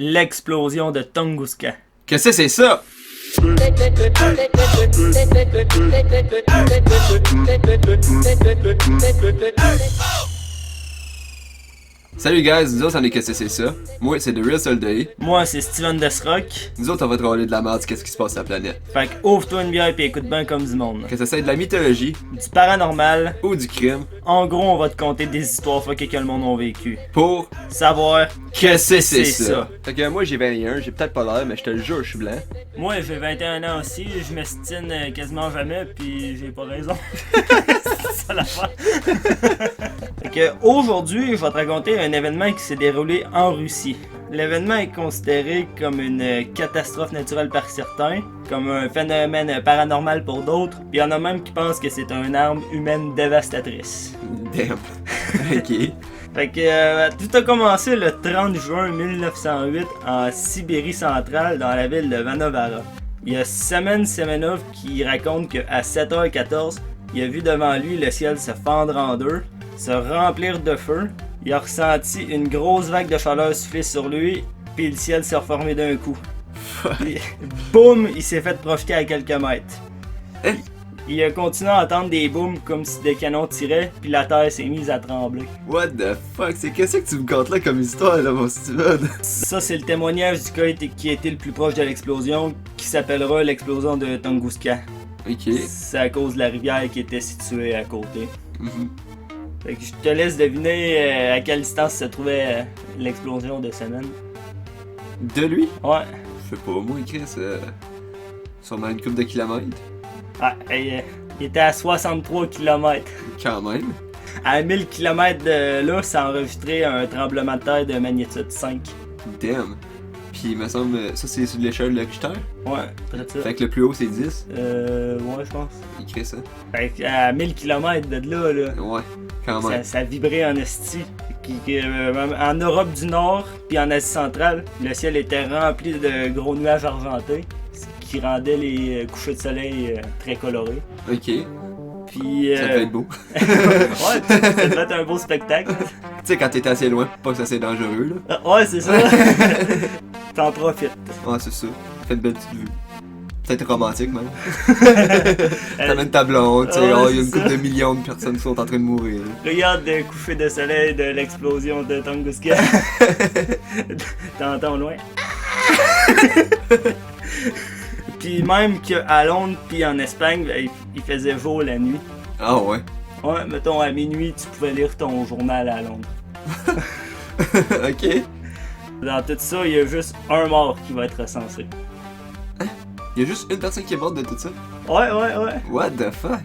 L'explosion de Tunguska. Qu'est-ce que c'est ça? Salut guys, nous autres on est Qu'est-ce que c'est ça? Moi c'est The Real Solday. Moi c'est Steven Desrock. Nous autres on va te rôler de la merde, qu'est-ce qui se passe sur la planète. Fait que ouvre-toi une bière pis écoute bien comme du monde. Que ça soit de la mythologie Du paranormal. ou du crime. En gros, on va te conter des histoires fuckées que le monde a vécu. Pour Savoir Qu'est-ce que c'est c'est ça? ça. Fait que moi j'ai 21, j'ai peut-être pas l'air, mais je te le jure, je suis blanc. moi j'ai 21 ans aussi, je m'estime quasiment jamais pis j'ai pas raison. C'est ça l'affaire. Fait que aujourd'hui, je vais te raconter un événement qui s'est déroulé en Russie. L'événement est considéré comme une catastrophe naturelle par certains, comme un phénomène paranormal pour d'autres, puis il y en a même qui pensent que c'est une arme humaine dévastatrice. Damn. Ok. Fait que tout a commencé le 30 juin 1908 en Sibérie centrale dans la ville de Vanovara. Il y a Semen Semenov qui raconte qu'à 7h14, il a vu devant lui le ciel se fendre en deux, se remplir de feu. Il a ressenti une grosse vague de chaleur souffler sur lui, puis le ciel s'est reformé d'un coup. Puis, boum, il s'est fait projeter à quelques mètres. Hein? Il a continué à entendre des booms comme si des canons tiraient, puis la terre s'est mise à trembler. What the fuck? C'est qu'est-ce que tu me contes là comme histoire là mon Steven? Ça, c'est le témoignage du gars qui a été le plus proche de l'explosion, qui s'appellera l'explosion de Tunguska. Ok. C'est à cause de la rivière qui était située à côté. Mhm. Fait que je te laisse deviner à quelle distance se trouvait l'explosion de Semen. De lui? Ouais. Je sais pas, moi Chris, sûrement une couple de kilomètres. Ah, il était à 63 km. Quand même. À 1000 km de là, ça a enregistré un tremblement de terre de magnitude 5. Damn. Puis il me semble, ça c'est sur l'échelle de Richter. Ouais, très ça. Fait que le plus haut c'est 10. Ouais, je pense. Il crée ça. Fait qu'à 1000 km de là, Ouais, quand même. ça vibrait en esti. Même en Europe du Nord puis en Asie centrale, le ciel était rempli de gros nuages argentés, ce qui rendait les couchers de soleil très colorés. Ok. Puis, Ça devait être beau. ouais, ça devait être un beau spectacle. Tu sais, quand t'es assez loin, pas que ça c'est dangereux là. Ouais, c'est ça. T'en profites. Ouais, c'est ça. Fais une belle petite vue. Peut-être romantique même. T'amènes ta blonde, tu sais, Ouais, oh, il y a une c'est couple ça. de millions de personnes qui sont en train de mourir. Regarde le coucher de soleil de l'explosion de Tunguska. T'entends loin. Puis même qu'à Londres puis en Espagne, ben, il faisait jour la nuit. Ah ouais. Ouais, mettons à minuit, tu pouvais lire ton journal à Londres. Ok. Dans tout ça, il y a juste un mort qui va être recensé. Il y a juste une personne qui est morte de tout ça. Ouais. What the fuck?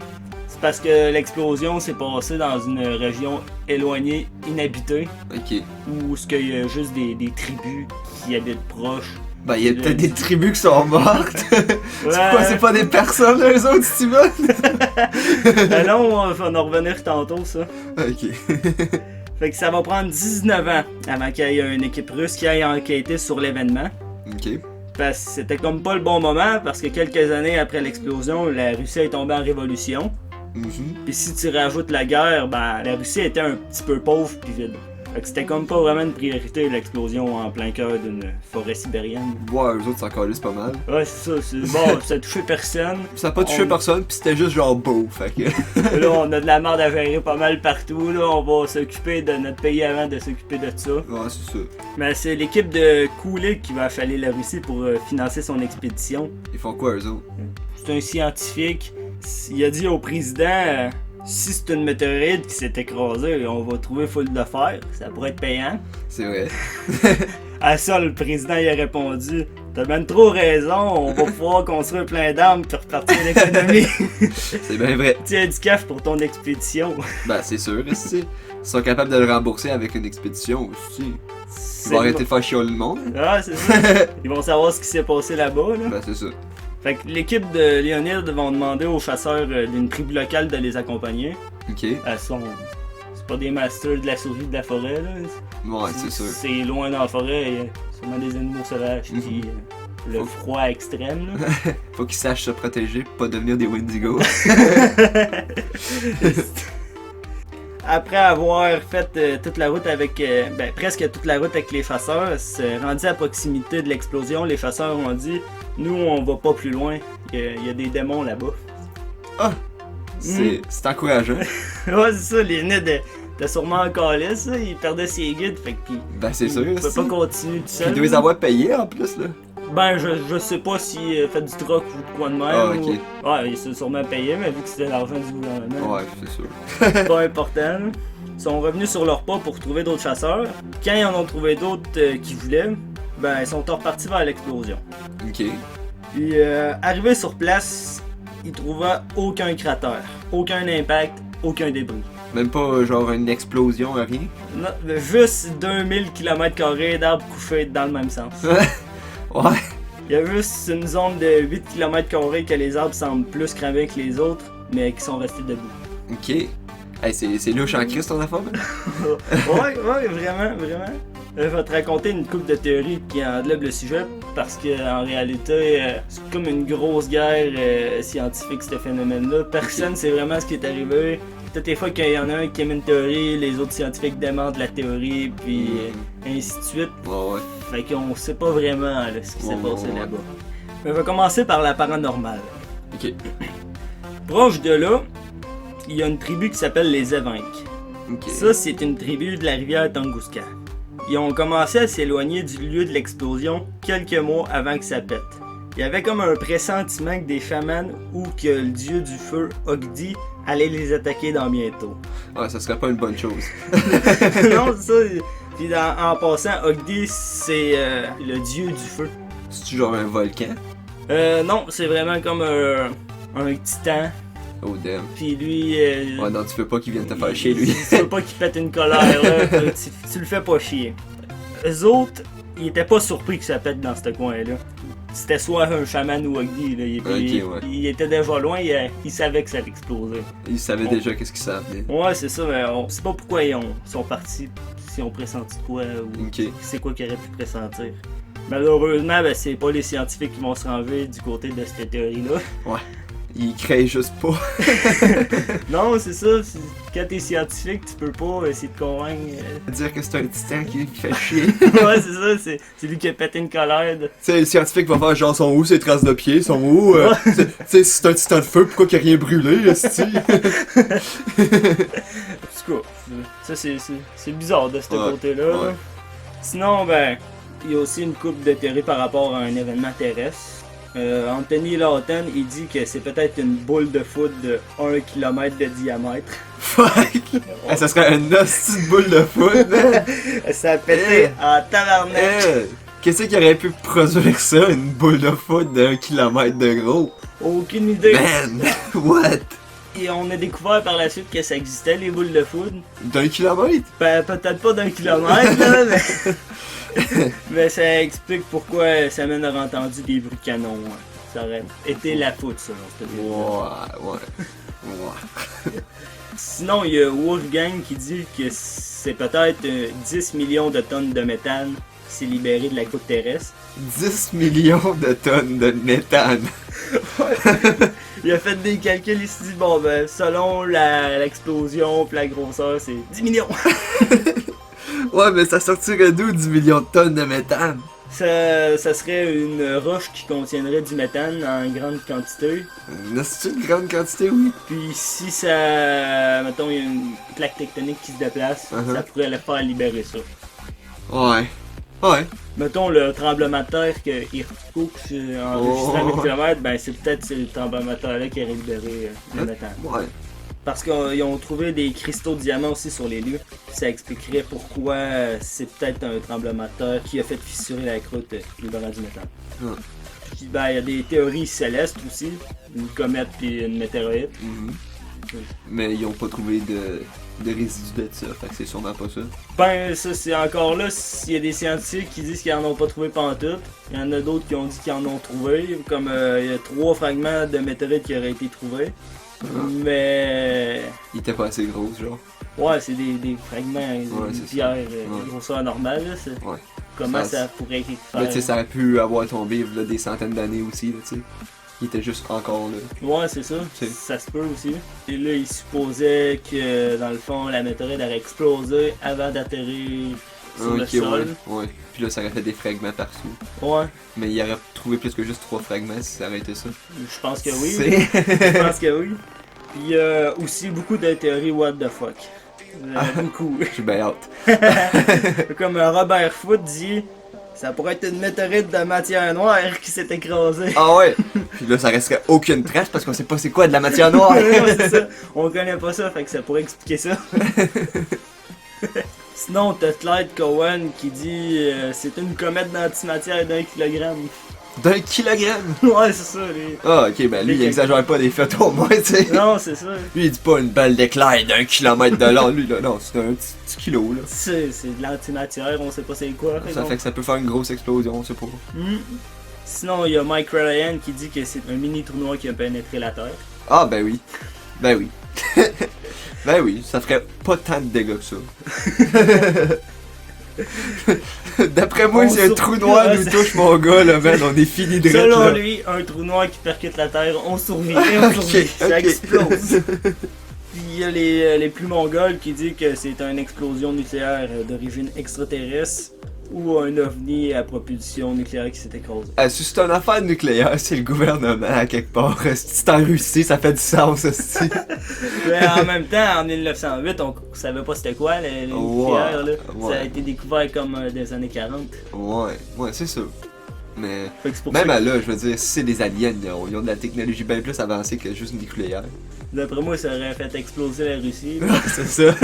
C'est parce que l'explosion s'est passée dans une région éloignée, inhabitée, Ok. où ce qu'il y a juste des tribus qui habitent proches. Ben, il y a peut-être des tribus qui sont mortes. C'est Ouais. quoi, c'est pas des personnes, eux autres, Steven? Ben non, on va en revenir tantôt, ça. Ok. Fait que ça va prendre 19 ans avant qu'il y ait une équipe russe qui aille enquêter sur l'événement. Ok. Parce que c'était comme pas le bon moment, parce que quelques années après l'explosion, la Russie est tombée en révolution. Mhm. Puis si tu rajoutes la guerre, ben la Russie était un petit peu pauvre puis vide. Fait que c'était comme pas vraiment une priorité l'explosion en plein cœur d'une forêt sibérienne. Ouais, eux autres, c'est encore c'est pas mal. Ouais, c'est ça, c'est bon, ça a touché personne. Ça a pas touché personne, pis c'était juste genre beau, fait que. Là, on a de la merde à gérer pas mal partout, là, on va s'occuper de notre pays avant de s'occuper de ça. Ouais, c'est ça. Mais c'est l'équipe de Kulik qui va affaler la Russie pour financer son expédition. Ils font quoi, eux autres? C'est un scientifique. Il a dit au président si c'est une météorite qui s'est écrasée, on va trouver full de fer. Ça pourrait être payant. C'est vrai. À ça, le président il a répondu t'as même trop raison, on va pouvoir construire plein d'armes puis repartir l'économie. C'est bien vrai. Tiens du cash pour ton expédition. Ben, c'est sûr, si. Ils sont capables de le rembourser avec une expédition aussi. Ils vont arrêter de faire chialer le monde. Ah, c'est ça. Ils vont savoir ce qui s'est passé là-bas. Là. Ben, c'est ça. Fait que l'équipe de Léonide vont demander aux chasseurs d'une tribu locale de les accompagner. Ok. C'est pas des masters de la survie de la forêt, là. Ouais, c'est sûr. C'est loin dans la forêt, il y a sûrement des animaux sauvages, puis le froid extrême, là. Faut qu'ils sachent se protéger pour pas devenir des Wendigo. après avoir fait toute la route avec, presque toute la route avec les chasseurs, se rendu à proximité de l'explosion, les chasseurs ont dit « Nous, on va pas plus loin, il y a des démons là-bas. » Ah! C'est encourageant. Ouais, c'est ça, les Ned étaient sûrement encore là, ça, il perdait ses guides, fait qu'il Ben c'est sûr, pouvait pas continuer tout seul. Il doit les avoir payés en plus, là. Ben, je sais pas s'il fait du troc ou de quoi de même. Ah, ok. Ouais, il s'est sûrement payé, mais vu que c'était l'argent du gouvernement, Ouais, c'est sûr. c'est pas important. Là. Ils sont revenus sur leur pas pour trouver d'autres chasseurs. Quand ils en ont trouvé d'autres qui voulaient, ben, ils sont repartis vers l'explosion. Ok. Puis, arrivés sur place, ils trouvaient aucun cratère, aucun impact, aucun débris. Même pas genre une explosion, rien. Non, juste 2000 km² d'arbres couchés dans le même sens. Ouais. Il y a juste une zone de 8 km² que les arbres semblent plus cramés que les autres, mais qui sont restés debout. Ok. Hey, c'est louche en Christ ton affaire, man. Ouais, vraiment. Je vais te raconter une couple de théories qui englobent le sujet parce qu'en réalité, c'est comme une grosse guerre scientifique, ce phénomène-là. Personne ne sait vraiment ce qui est arrivé. Toutes les fois qu'il y en a un qui aime une théorie, les autres scientifiques démentent la théorie, puis ainsi de suite. Ouais. Fait qu'on sait pas vraiment là, ce qui s'est passé ouais. là-bas. Mais on va commencer par la paranormale. Ok. Proche de là, il y a une tribu qui s'appelle les Évinques. Ok. Ça, c'est une tribu de la rivière Tunguska. Ils ont commencé à s'éloigner du lieu de l'explosion quelques mois avant que ça pète. Il y avait comme un pressentiment que des chamans ou que le dieu du feu, Ogdi, allait les attaquer dans bientôt. Ouais, ça serait pas une bonne chose. Non, c'est ça. Puis en passant, Ogdi, c'est le dieu du feu. C'est-tu genre un volcan? Non, c'est vraiment comme un titan. Oh damn. Puis lui. Ouais, non, tu veux pas qu'il vienne te faire chier, lui. Tu veux pas qu'il pète une colère, là. Tu le fais pas chier. Eux autres, ils étaient pas surpris que ça pète dans ce coin-là. C'était soit un chaman ou Ogdi, là. Il était déjà loin, il savait que ça allait exploser. Ils savaient déjà qu'est-ce qu'ils savaient. Ouais, c'est ça, mais on sait pas pourquoi ils sont partis, s'ils ont pressenti quoi, ou Ok. c'est quoi qu'ils auraient pu pressentir. Malheureusement, ben, c'est pas les scientifiques qui vont se ranger du côté de cette théorie-là. Ouais. Ils créent juste pas. Non, c'est ça. Quand t'es scientifique, tu peux pas essayer de convaincre. Dire que c'est un titan qui fait chier. Ouais, c'est ça. C'est lui qui a pété une colère. Tu sais, le scientifique va faire genre, sont où ces traces de pieds? Sont où? Tu sais, si c'est un titan de feu, pourquoi qu'il n'y a rien brûlé, esti? En tout cas, ça c'est bizarre de ce côté-là. Ouais. Là. Sinon, ben, il y a aussi une couple de théories par rapport à un événement terrestre. Anthony Lawton, il dit que c'est peut-être une boule de foudre de 1 km de diamètre. Fuck! Hey, ça serait une hostie de boule de foot, man! Ça a pété en tabarnak. Qu'est-ce qui aurait pu produire ça, une boule de foot d'1 kilomètre de gros? Aucune idée. Man! What? Et on a découvert par la suite que ça existait, les boules de foudre. D'1 kilomètre? Ben, peut-être pas d'1 kilomètre, là, mais... mais ça explique pourquoi Samuel aurait entendu des bruits de canon. Hein. Ça aurait été la foudre, ça, dans cette Ouais. Sinon, il y a Wolfgang qui dit que c'est peut-être 10 millions de tonnes de méthane qui s'est libéré de la croûte terrestre. 10 millions de tonnes de méthane. Il a fait des calculs, il s'est dit, bon ben, selon l'explosion et la grosseur, c'est 10 millions. Ouais, mais ça sortirait d'où 10 millions de tonnes de méthane? Ça serait une roche qui contiendrait du méthane en grande quantité. C'est une grande quantité, oui. Puis si ça... mettons, il y a une plaque tectonique qui se déplace, ça pourrait le faire libérer ça. Ouais. Ouais. Mettons le tremblement de terre que Irkutsk enregistré à 1000 km, ben c'est peut-être ce tremblement de terre-là qui a libéré le méthane. Ouais. Parce qu'ils ont trouvé des cristaux de diamants aussi sur les lieux. Ça expliquerait pourquoi c'est peut-être un tremblement de terre qui a fait fissurer la croûte libérant du méthane. Puis ben, il y a des théories célestes aussi, une comète puis une météorite. Mais ils ont pas trouvé de résidus de ça, fait que c'est sûrement pas ça. Ben ça c'est encore là, il y a des scientifiques qui disent qu'ils en ont pas trouvé pantoute. Il y en a d'autres qui ont dit qu'ils en ont trouvé, comme il y a 3 fragments de météorites qui auraient été trouvés. Mais... il était pas assez gros, genre. Ouais, c'est des fragments de pierre grosseur normale. Là, comment ça pourrait être fait? Mais tu sais, ça aurait pu avoir tombé là, des centaines d'années aussi, là, tu sais. il était juste encore là. Ouais, c'est ça. C'est- Ça se peut aussi. Et là, il supposait que, dans le fond, la météorite aurait explosé avant d'atterrir sur le Ok, sol. ouais. Puis là, ça aurait fait des fragments partout. Ouais, Mais il aurait trouvé plus que juste 3 fragments si ça aurait été ça. je pense que oui. C'est- Je pense que oui. Puis il y a aussi beaucoup de théories what the fuck. Beaucoup. J'ai bien hâte. Comme Robert Foote dit, ça pourrait être une météorite de matière noire qui s'est écrasée. Ah ouais! Puis là, ça resterait aucune trace parce qu'on sait pas c'est quoi de la matière noire. Ouais, c'est ça. On connaît pas ça, fait que ça pourrait expliquer ça. Sinon, t'as Clyde Cowan qui dit c'est une comète d'antimatière d'1 kilogramme. D'un kilogramme! Ouais, c'est ça. Les... Ah, ok, ben lui, il exagère pas les photos au moins, tu sais. Non, c'est ça. Lui, il dit pas une balle d'éclair d'un kilomètre de long, lui, là. Non, c'est un petit kilo, là. C'est de l'antimatière, on sait pas c'est quoi. Ça fait que ça peut faire une grosse explosion, on sait pas. Hmm. Sinon, il y a Mike Ryan qui dit que c'est un mini trou noir qui a pénétré la Terre. Ah, ben oui. Ben oui. Ben oui, ça ferait pas tant de dégâts que ça. D'après moi, On si un sur- trou noir Ouais, nous c'est- touche, mon gars, là, man, on est fini de Selon là. lui, un trou noir qui percute la Terre, on survit et on survit. Ça explose. Puis il y a les plus mongols qui disent que c'est une explosion nucléaire d'origine extraterrestre ou un ovni à propulsion nucléaire qui s'est écrasé. Ah, si c'est une affaire nucléaire, c'est le gouvernement à quelque part. Si c'est en Russie, ça fait du sens, aussi. Mais en même temps, en 1908, on savait pas c'était quoi le nucléaire. Là. ouais. Ça a été découvert comme des années 40. Ouais, c'est sûr. Mais Fait que c'est pour même ça à là, je veux dire, si c'est des aliens, ils ont de la technologie bien plus avancée que juste nucléaire. que, d'après moi, ça aurait fait exploser la Russie. C'est ça.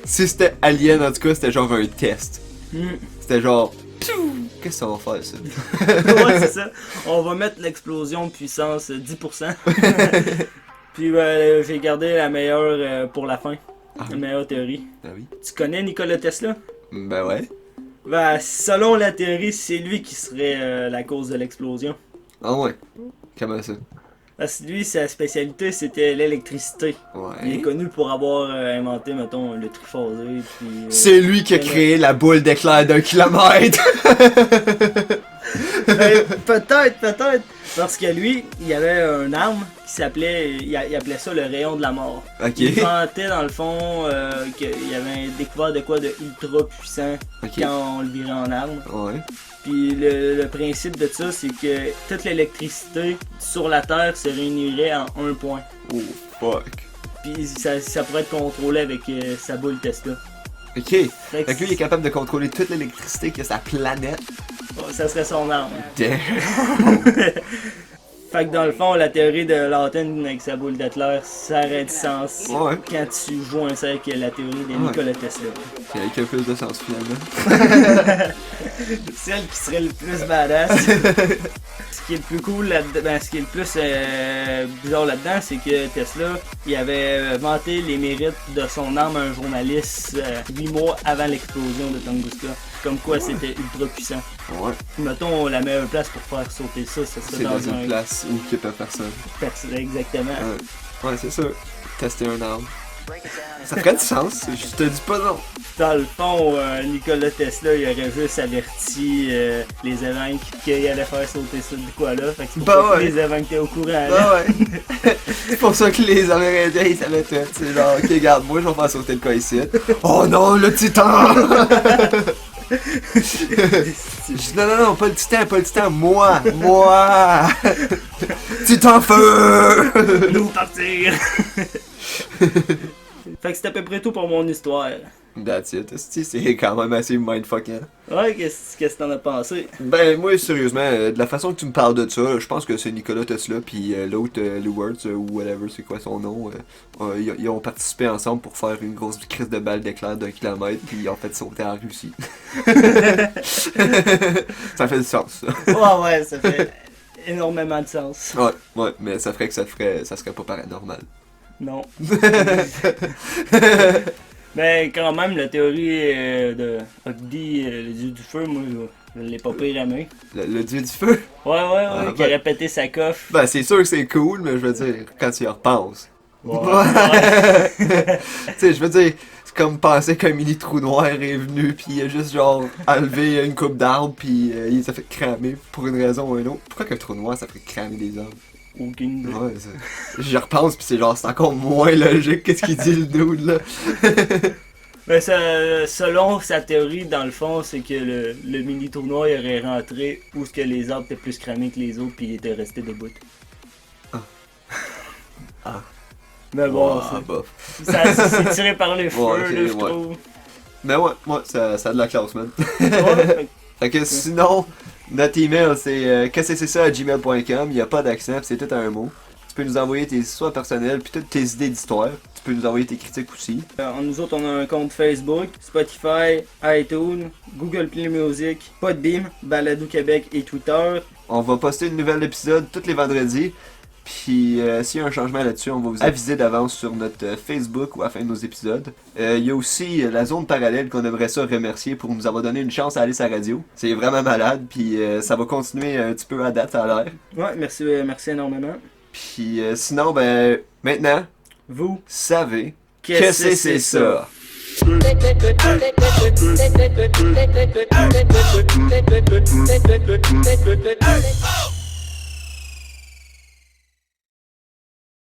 Si c'était alien, en tout cas, c'était genre un test. Hmm. C'était genre, piou, qu'est-ce qu'on va faire, ça? Ouais, c'est ça. On va mettre l'explosion puissance 10%. Puis j'ai gardé la meilleure pour la fin. Ah. La meilleure théorie. Ben oui. Tu connais Nikola Tesla? Ben ouais. Ben, selon la théorie, c'est lui qui serait la cause de l'explosion. Ah ouais. Comment ça? Parce que lui, sa spécialité, c'était l'électricité. Il est Ouais. connu pour avoir inventé, mettons, le triphasé. Puis, C'est lui qui a créé la boule d'éclair d'1 kilomètre. peut-être. Parce que lui, il avait une arme qui s'appelait, il appelait ça le rayon de la mort. Ok. Il vantait dans le fond qu'il avait découvert de quoi de ultra puissant Ok. quand on le virait en arme. Ouais. Puis le principe de ça, c'est que toute l'électricité sur la Terre se réunirait en un point. Oh fuck. Puis ça pourrait être contrôlé avec sa boule Tesla. Ok. Fait Fait que lui, il est capable de contrôler toute l'électricité qu'il y a sa planète. ça serait son arme. Damn. Fait que dans le fond, la théorie de Lawton avec sa boule d'éclair, ça aurait du sens Ouais. quand tu joins ça avec la théorie de Nikola Tesla. C'est avec un peu de sens finalement. Celle qui serait le plus badass. Ce qui est le plus cool là-dedans, ben, ce qui est le plus bizarre là-dedans, c'est que Tesla, il avait vanté les mérites de son arme à un journaliste 8 mois avant l'explosion de Tunguska. Comme quoi c'était ultra puissant. Ouais. Mettons, la meilleure place pour faire sauter ça, ce serait C'est dans dans un... une place où il n'y a pas personne. Exactement. Ouais, c'est sûr. Tester un arme. Ça ferait du sens, je te dis pas non. Dans le fond, Nikola Tesla, il aurait juste averti les évêques qu'il allait faire sauter ça de quoi là. Fait que c'est pour Bah ça que ouais. les évêques étaient au courant. Là. Ah ouais. C'est pour ça que les Amérindiens, ils savaient tout. C'est genre, ok, regarde, moi je vais faire sauter le cas ici. Oh non, le titan! Je dis, non, pas le titan, moi! Titan feu! Nous partir! Fait que c'est à peu près tout pour mon histoire. That's it, c'est quand même assez mindfuckant. Ouais, qu'est-ce que t'en as pensé? Ben, moi, sérieusement, de la façon que tu me parles de ça, je pense que c'est Nikola Tesla puis l'autre, Lewards, ou whatever, c'est quoi son nom, ils ont participé ensemble pour faire une grosse crise de balle d'éclair d'1 kilomètre, puis ils ont fait sauter en Russie. Ça fait du sens, ça. Ouais, ça fait énormément de sens. Ouais, mais ça ferait que ça serait pas paranormal. Non. Mais quand même, la théorie de Ogdi, le dieu du feu, moi, je l'ai pas pire aimé. Le dieu du feu? Ouais, qui a ben- répété sa coffre. Ben, c'est sûr que c'est cool, mais je veux dire, quand tu y repenses. Ouais. Tu sais, je veux dire, c'est comme penser qu'un mini trou noir est venu, puis il a juste genre enlevé une coupe d'arbres, puis il s'est fait cramer pour une raison ou une autre. Pourquoi qu'un trou noir ça ferait cramer des arbres? Aucune idée. Ouais, j'y repense, pis c'est genre, c'est encore moins logique qu'est-ce qu'il dit le dude là. Mais selon sa théorie, dans le fond, c'est que le mini tournoi il aurait rentré où ce que les arbres étaient plus cramés que les autres puis il était resté debout. Ah. Mais bon, bof. c'est tiré par les feux, Ouais, là, ok, je ouais. trouve. Mais ouais, ça a de la classe, man. Ouais, Fait que sinon, notre email c'est gmail.com, il n'y a pas d'accent, pis c'est tout un mot. Tu peux nous envoyer tes histoires personnelles, puis toutes tes idées d'histoire. Tu peux nous envoyer tes critiques aussi. nous autres, on a un compte Facebook, Spotify, iTunes, Google Play Music, Podbeam, Balado Québec et Twitter. On va poster une nouvelle épisode tous les vendredis. Puis s'il y a un changement là-dessus, on va vous aviser d'avance sur notre Facebook ou à la fin de nos épisodes. Il y a aussi la zone parallèle qu'on aimerait ça remercier pour nous avoir donné une chance à aller sa radio. C'est vraiment malade, puis ça va continuer un petit peu à date, ça a l'air. Ouais, merci énormément. Puis sinon, maintenant, Vous savez qu'est-ce que c'est ça? ça?